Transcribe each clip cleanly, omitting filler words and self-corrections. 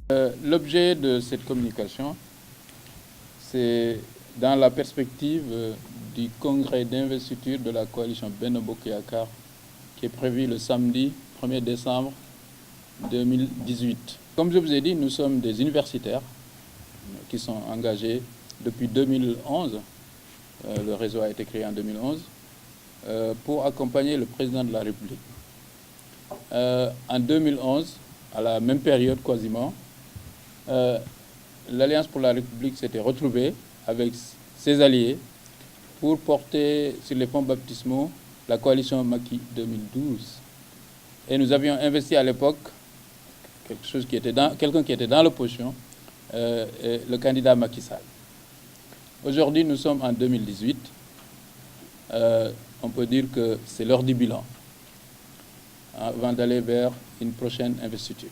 L'objet de cette communication, c'est dans la perspective du congrès d'investiture de la coalition Benno Bokk Yakaar qui est prévu le samedi 1er décembre 2018. Comme je vous ai dit, nous sommes des universitaires qui sont engagés depuis 2011. Le réseau a été créé en 2011 pour accompagner le président de la République. En 2011, à la même période quasiment, l'Alliance pour la République s'était retrouvée avec ses alliés pour porter sur les fonds baptismaux la coalition Macky 2012. Et nous avions investi à l'époque quelqu'un qui était dans l'opposition, le candidat Macky Sall. Aujourd'hui, nous sommes en 2018. On peut dire que c'est l'heure du bilan avant d'aller vers une prochaine investiture.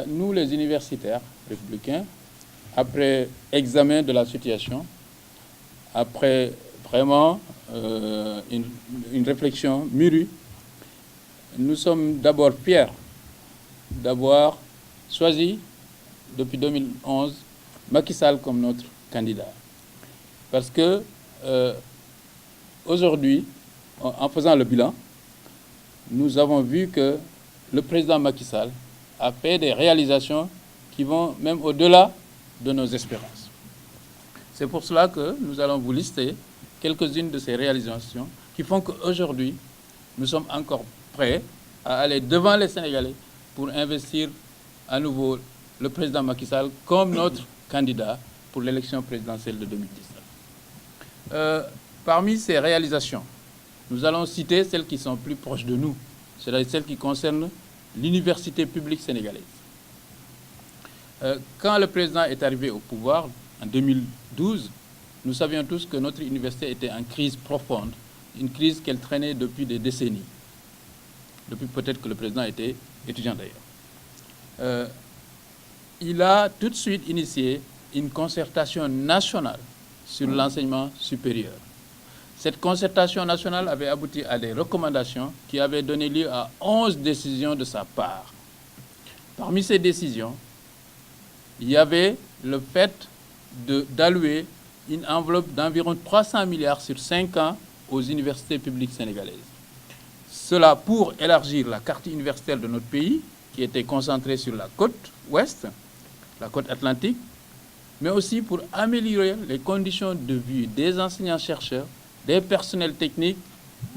Nous, les universitaires républicains, après examen de la situation, après vraiment une réflexion mûrie, nous sommes d'abord fiers d'avoir choisi depuis 2011 Macky Sall comme notre candidat. Parce que aujourd'hui, en faisant le bilan, nous avons vu que le président Macky Sall a fait des réalisations qui vont même au-delà de nos espérances. C'est pour cela que nous allons vous lister quelques-unes de ces réalisations qui font qu'aujourd'hui, nous sommes encore prêts à aller devant les Sénégalais pour investir à nouveau le président Macky Sall comme notre candidat pour l'élection présidentielle de 2019. Parmi ces réalisations, nous allons citer celles qui sont plus proches de nous, c'est-à-dire celles qui concernent l'université publique sénégalaise. Quand le président est arrivé au pouvoir en 2012, nous savions tous que notre université était en crise profonde, une crise qu'elle traînait depuis des décennies, depuis peut-être que le président était étudiant d'ailleurs. Il a tout de suite initié une concertation nationale sur l'enseignement supérieur. Cette concertation nationale avait abouti à des recommandations qui avaient donné lieu à 11 décisions de sa part. Parmi ces décisions, il y avait le fait d'allouer une enveloppe d'environ 300 milliards sur 5 ans aux universités publiques sénégalaises. Cela pour élargir la carte universitaire de notre pays, qui était concentrée sur la côte ouest, la côte atlantique, mais aussi pour améliorer les conditions de vie des enseignants-chercheurs, des personnels techniques,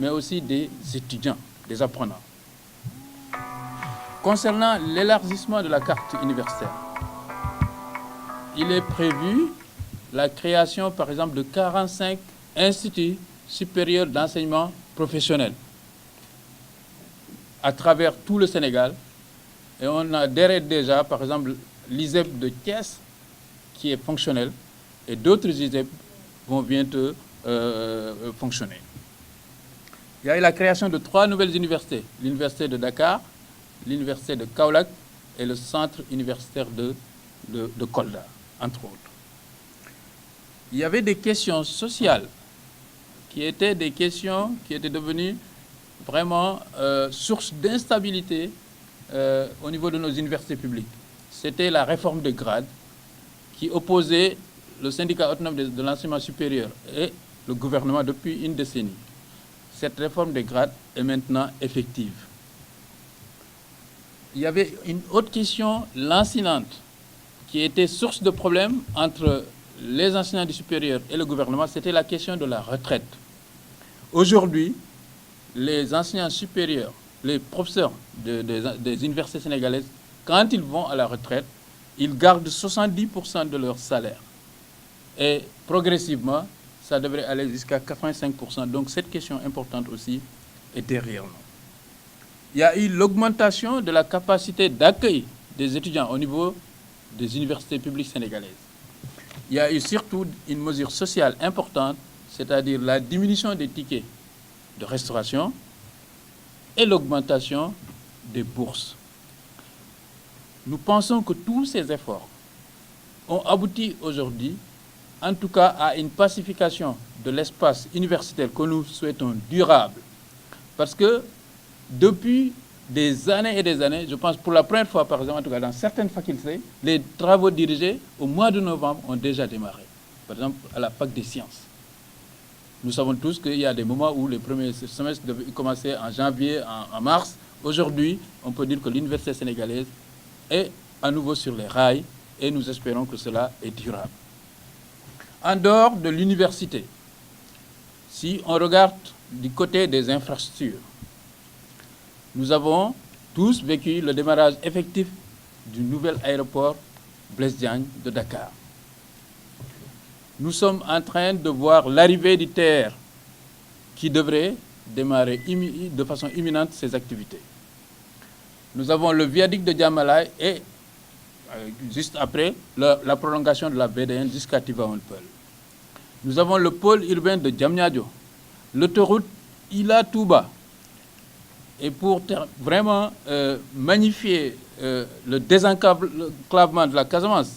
mais aussi des étudiants, des apprenants. Concernant l'élargissement de la carte universitaire, il est prévu la création, par exemple, de 45 instituts supérieurs d'enseignement professionnel à travers tout le Sénégal. Et on a déjà, par exemple, l'ISEP de Thiès, qui est fonctionnel, et d'autres ISEP vont bientôt fonctionner. Il y a eu la création de 3 nouvelles universités, l'université de Dakar, l'université de Kaolack et le centre universitaire de Kolda, entre autres. Il y avait des questions sociales qui étaient des questions qui étaient devenues vraiment source d'instabilité au niveau de nos universités publiques. C'était la réforme des grades qui opposait le syndicat autonome de l'enseignement supérieur et le gouvernement depuis une décennie. Cette réforme des grades est maintenant effective. Il y avait une autre question lancinante qui était source de problèmes entre les enseignants du supérieur et le gouvernement, c'était la question de la retraite. Aujourd'hui, les enseignants supérieurs, les professeurs des universités sénégalaises, quand ils vont à la retraite, ils gardent 70% de leur salaire. Et progressivement, ça devrait aller jusqu'à 85%. Donc cette question importante aussi est derrière nous. Il y a eu l'augmentation de la capacité d'accueil des étudiants au niveau des universités publiques sénégalaises. Il y a eu surtout une mesure sociale importante, c'est-à-dire la diminution des tickets de restauration et l'augmentation des bourses. Nous pensons que tous ces efforts ont abouti aujourd'hui, en tout cas, à une pacification de l'espace universitaire que nous souhaitons durable. Parce que depuis des années et des années. Je pense pour la première fois, par exemple, en tout cas dans certaines facultés, les travaux dirigés au mois de novembre ont déjà démarré. Par exemple, à la fac des sciences. Nous savons tous qu'il y a des moments où les premiers semestres devaient commencer en janvier, en mars. Aujourd'hui, on peut dire que l'université sénégalaise est à nouveau sur les rails et nous espérons que cela est durable. En dehors de l'université, si on regarde du côté des infrastructures, nous avons tous vécu le démarrage effectif du nouvel aéroport Blaise Diagne de Dakar. Nous sommes en train de voir l'arrivée du TER qui devrait démarrer de façon imminente ses activités. Nous avons le viaduc de Diamalaye et juste après la prolongation de la VDN jusqu'à Tivaouane-Peulh. Nous avons le pôle urbain de Diamniadio, l'autoroute Ila-Touba. Et pour vraiment magnifier le désenclavement de la Casamance,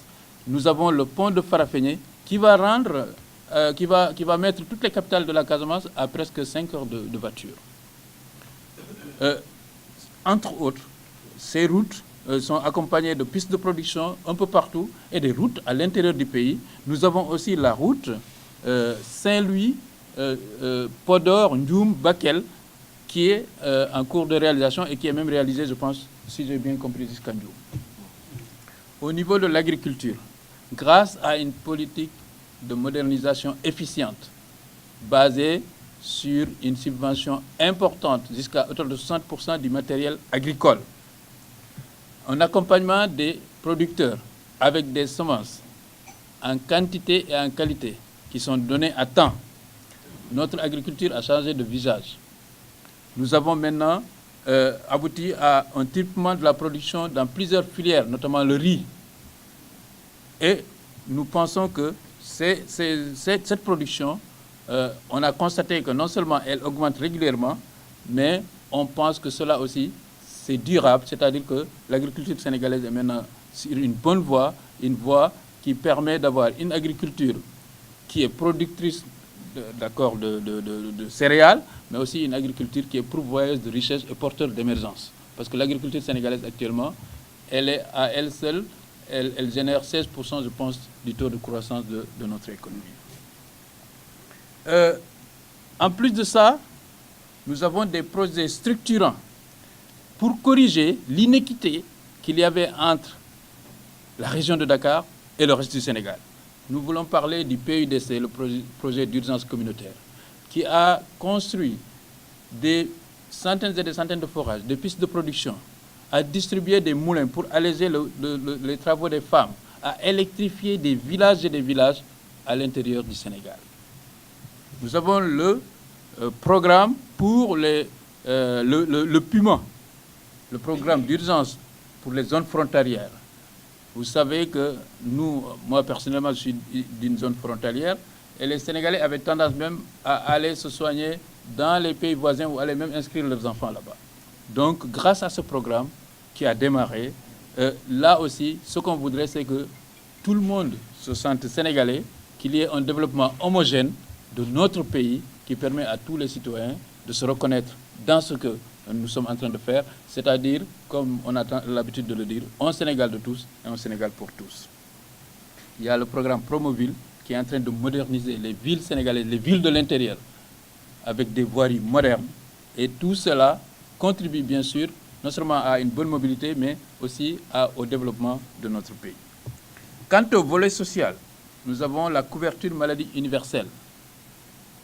nous avons le pont de Farafenni qui va mettre toutes les capitales de la Casamance à presque 5 heures de voiture. Entre autres, ces routes sont accompagnées de pistes de production un peu partout et des routes à l'intérieur du pays. Nous avons aussi la route Saint-Louis, Podor, Ndioum, Bakel, qui est en cours de réalisation et qui est même réalisée, je pense, si j'ai bien compris, jusqu'à Ndioum. Au niveau de l'agriculture, grâce à une politique de modernisation efficiente, basée sur une subvention importante, jusqu'à hauteur de 60% du matériel agricole, un accompagnement des producteurs avec des semences en quantité et en qualité qui sont données à temps, notre agriculture a changé de visage. Nous avons maintenant abouti à un triplement de la production dans plusieurs filières, notamment le riz. Et nous pensons que cette production, on a constaté que non seulement elle augmente régulièrement, mais on pense que cela aussi, c'est durable, c'est-à-dire que l'agriculture sénégalaise est maintenant sur une bonne voie, une voie qui permet d'avoir une agriculture qui est productrice de céréales, mais aussi une agriculture qui est pourvoyeuse de richesses et porteur d'émergence. Parce que l'agriculture sénégalaise actuellement, elle est à elle seule, elle génère 16%, je pense, du taux de croissance de notre économie. En plus de ça, nous avons des projets structurants pour corriger l'inéquité qu'il y avait entre la région de Dakar et le reste du Sénégal. Nous voulons parler du PUDC, le projet d'urgence communautaire, qui a construit des centaines et des centaines de forages, des pistes de production, a distribué des moulins pour alléger les travaux des femmes, a électrifié des villages et des villages à l'intérieur du Sénégal. Nous avons le programme pour le PUMA, le programme d'urgence pour les zones frontalières. Vous savez que moi personnellement, je suis d'une zone frontalière et les Sénégalais avaient tendance même à aller se soigner dans les pays voisins ou aller même inscrire leurs enfants là-bas. Donc, grâce à ce programme qui a démarré, là aussi, ce qu'on voudrait, c'est que tout le monde se sente sénégalais, qu'il y ait un développement homogène de notre pays qui permet à tous les citoyens de se reconnaître dans ce que nous sommes en train de faire, c'est-à-dire, comme on a l'habitude de le dire, un Sénégal de tous et un Sénégal pour tous. Il y a le programme Promoville qui est en train de moderniser les villes sénégalaises, les villes de l'intérieur, avec des voiries modernes. Et tout cela contribue bien sûr non seulement à une bonne mobilité, mais aussi au développement de notre pays. Quant au volet social, nous avons la couverture maladie universelle.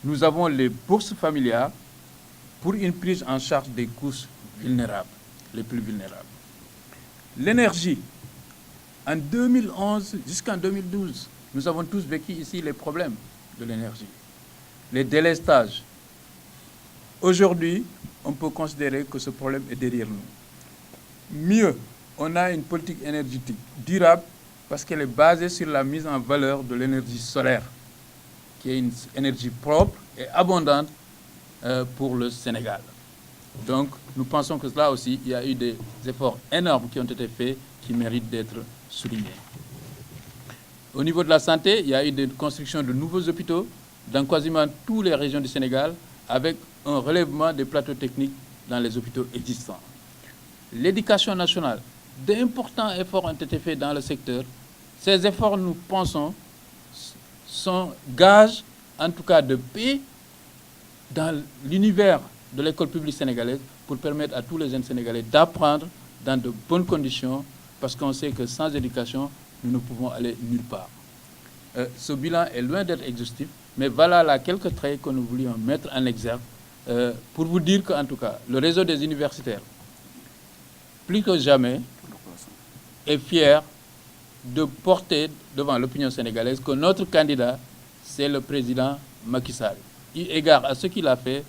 Nous avons les bourses familiales pour une prise en charge des couches vulnérables, les plus vulnérables. L'énergie, en 2011 jusqu'en 2012, nous avons tous vécu ici les problèmes de l'énergie, les délestages. Aujourd'hui, on peut considérer que ce problème est derrière nous. Mieux, on a une politique énergétique durable parce qu'elle est basée sur la mise en valeur de l'énergie solaire, qui est une énergie propre et abondante pour le Sénégal. Donc, nous pensons que là aussi, il y a eu des efforts énormes qui ont été faits qui méritent d'être soulignés. Au niveau de la santé, il y a eu des constructions de nouveaux hôpitaux dans quasiment toutes les régions du Sénégal avec un relèvement des plateaux techniques dans les hôpitaux existants. l'éducation nationale. D'importants efforts ont été faits dans le secteur. Ces efforts, nous pensons, sont gages, en tout cas de paix, dans l'univers de l'école publique sénégalaise pour permettre à tous les jeunes Sénégalais d'apprendre dans de bonnes conditions, parce qu'on sait que sans éducation, nous ne pouvons aller nulle part. Ce bilan est loin d'être exhaustif, mais voilà là quelques traits que nous voulions mettre en exergue pour vous dire qu'en tout cas, le réseau des universitaires, plus que jamais, est fier de porter devant l'opinion sénégalaise que notre candidat, c'est le président Macky Sall, eu égard à ce qu'il a fait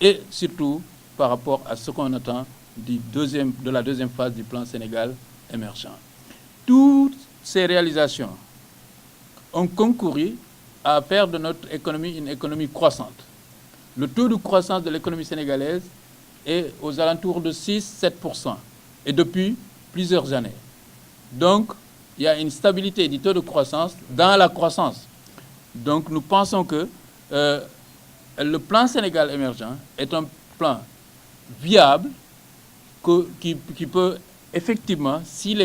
et surtout par rapport à ce qu'on attend de la deuxième phase du plan Sénégal émergent. Toutes ces réalisations ont concouru à faire de notre économie une économie croissante. Le taux de croissance de l'économie sénégalaise est aux alentours de 6-7%, et depuis plusieurs années. Donc, il y a une stabilité du taux de croissance dans la croissance. Donc, nous pensons que le plan Sénégal émergent est un plan viable qui peut effectivement, si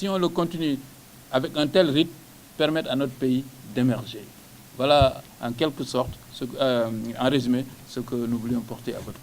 on le continue avec un tel rythme, permettre à notre pays d'émerger. Voilà en quelque sorte, en résumé, ce que nous voulions porter à votre compte.